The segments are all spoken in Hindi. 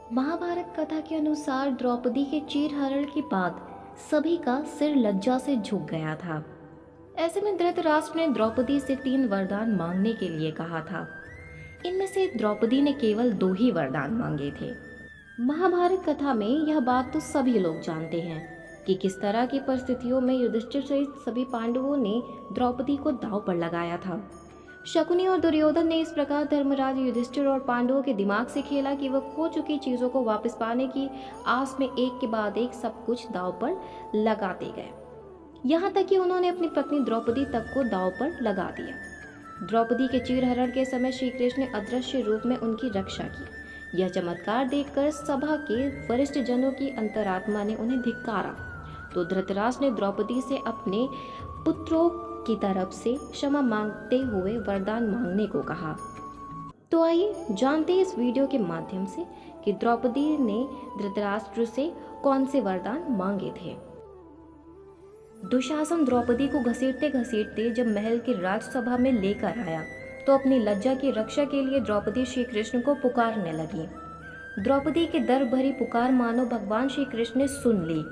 महाभारत कथा के अनुसार द्रौपदी के चीरहरण के बाद सभी का सिर लज्जा से झुक गया था। ऐसे में धृतराष्ट्र ने द्रौपदी से 3 वरदान मांगने के लिए कहा था। इनमें से द्रौपदी ने केवल 2 ही वरदान मांगे थे। महाभारत कथा में यह बात तो सभी लोग जानते हैं कि किस तरह की परिस्थितियों में युधिष्ठिर सहित सभी पांडवों ने द्रौपदी को दांव पर लगाया था। शकुनी और दुर्योधन ने इस प्रकार धर्मराज युधिष्ठिर और पांडवों के दिमाग से खेला कि वह खो चुकी चीजों को वापस पाने की आस में एक के बाद एक सब कुछ दांव पर लगाते गए। यहाँ तक कि उन्होंने अपनी पत्नी द्रौपदी तक को दांव पर लगा दिया। द्रौपदी के चीरहरण के समय श्री कृष्ण ने अदृश्य रूप में उनकी रक्षा की। यह चमत्कार देखकर सभा के वरिष्ठ जनों की अंतरात्मा ने उन्हें धिक्कारा तो धृतराष्ट्र ने द्रौपदी से अपने पुत्रों की तरफ से क्षमा मांगते हुए वरदान मांगने को कहा। तो आइए जानते हैं इस वीडियो के माध्यम से कि द्रौपदी ने धृतराष्ट्र से कौन से वरदान मांगे थे। दुशासन द्रौपदी को घसीटते घसीटते जब महल की राजसभा में लेकर आया तो अपनी लज्जा की रक्षा के लिए द्रौपदी श्री कृष्ण को पुकारने लगी। द्रौपदी के दर्द भरी पुकार मानो भगवान श्री कृष्ण ने सुन ली।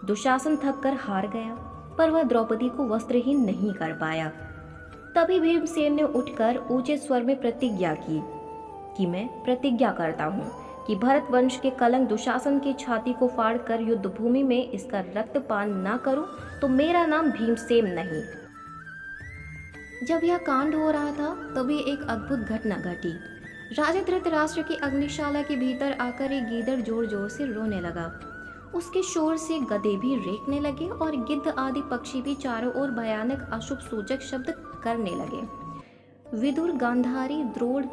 दुशासन थक कर हार गया, पर वह द्रौपदी को वस्त्रहीन नहीं कर पाया। तभी भीमसेन ने उठकर ऊंचे स्वर में प्रतिज्ञा की कि मैं प्रतिज्ञा करता हूँ कि भरत वंश के कलंक दुशासन की छाती को फाड़कर युद्ध भूमि में इसका रक्तपान न करूं तो मेरा नाम भीमसेन नहीं। जब यह कांड हो रहा था तभी एक अद्भुत घटना घटी। राजा धृतराष्ट्र की अग्निशाला के भीतर आकर एक गीदड़ जोर जोर से रोने लगा। उसके शोर से गधे भी रेंकने लगे और गिद्ध आदि पक्षी भी चारों ओर भयानक अशुभ सूचक शब्द करने लगे। विदुर, गांधारी, द्रोण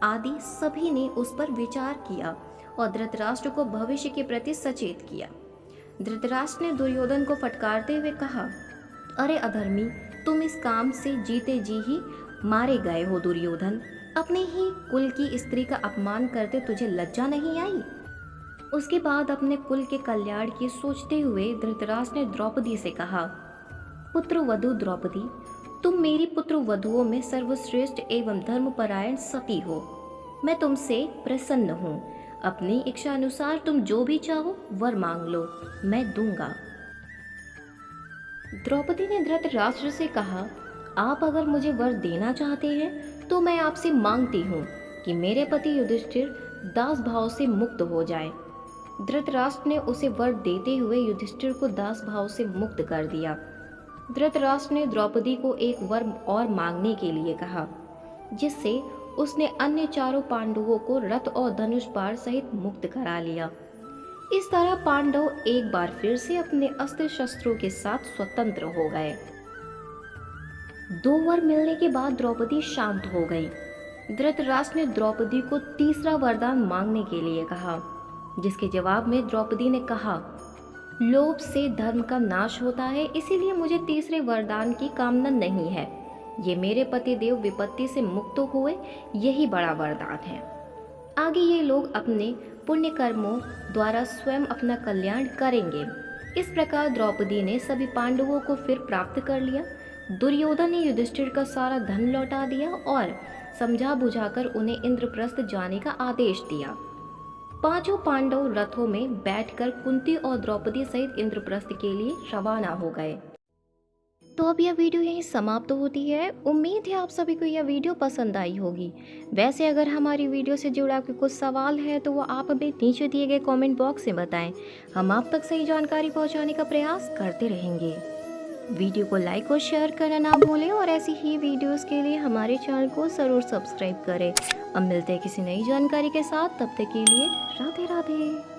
आदि सभी ने उस पर विचार किया और धृतराष्ट्र को भविष्य के प्रति सचेत किया। धृतराष्ट्र ने दुर्योधन को फटकारते हुए कहा, अरे अधर्मी, तुम इस काम से जीते जी ही मारे गए हो। दुर्योधन, अपने ही कुल की स्त्री का अपमान करते तुझे लज्जा नहीं आई? उसके बाद अपने कुल के कल्याण की सोचते हुए धृतराष्ट्र ने द्रौपदी से कहा, पुत्र वधु द्रौपदी, तुम मेरी पुत्र वधुओं में सर्वश्रेष्ठ एवं धर्मपरायण सती हो। मैं तुमसे प्रसन्न हूँ। अपनी इच्छा अनुसार तुम जो भी चाहो वर मांग लो, मैं दूंगा। द्रौपदी ने धृतराष्ट्र से कहा, आप अगर मुझे वर देना चाहते हैं तो मैं आपसे मांगती हूँ कि मेरे पति युधिष्ठिर दास भाव से मुक्त हो जाए। धृतराष्ट्र ने उसे वर देते हुए युधिष्ठिर को दास भाव से मुक्त कर दिया। धृतराष्ट्र ने द्रौपदी को एक वर और मांगने के लिए कहा, जिससे उसने अन्य चारों पांडवों को रथ और धनुष बाण सहित मुक्त करा लिया। इस तरह पांडव एक बार फिर से अपने अस्त्र शस्त्रों के साथ स्वतंत्र हो गए। 2 वर मिलने के बाद द्रौपदी शांत हो गई। धृतराष्ट्र ने द्रौपदी को तीसरा वरदान मांगने के लिए कहा, जिसके जवाब में द्रौपदी ने कहा, लोभ से धर्म का नाश होता है, इसीलिए मुझे तीसरे वरदान की कामना नहीं है। ये मेरे पति देव विपत्ति से मुक्त हुए, यही बड़ा वरदान है। आगे ये लोग अपने पुण्य कर्मों द्वारा स्वयं अपना कल्याण करेंगे। इस प्रकार द्रौपदी ने सभी पांडवों को फिर प्राप्त कर लिया। दुर्योधन ने युधिष्ठिर का सारा धन लौटा दिया और समझा बुझाकर उन्हें इंद्रप्रस्थ जाने का आदेश दिया। 5 पांडव रथों में बैठकर कुंती और द्रौपदी सहित इंद्रप्रस्थ के लिए रवाना हो गए। तो अब यह वीडियो यहीं समाप्त होती है। उम्मीद है आप सभी को यह वीडियो पसंद आई होगी। वैसे अगर हमारी वीडियो से जुड़ा आपके कुछ सवाल है तो वो आप हमें नीचे दिए गए कमेंट बॉक्स में बताएं। हम आप तक सही जानकारी पहुंचाने का प्रयास करते रहेंगे। वीडियो को लाइक और शेयर करना ना भूलें और ऐसी ही वीडियोस के लिए हमारे चैनल को ज़रूर सब्सक्राइब करें। अब मिलते हैं किसी नई जानकारी के साथ, तब तक के लिए राधे राधे।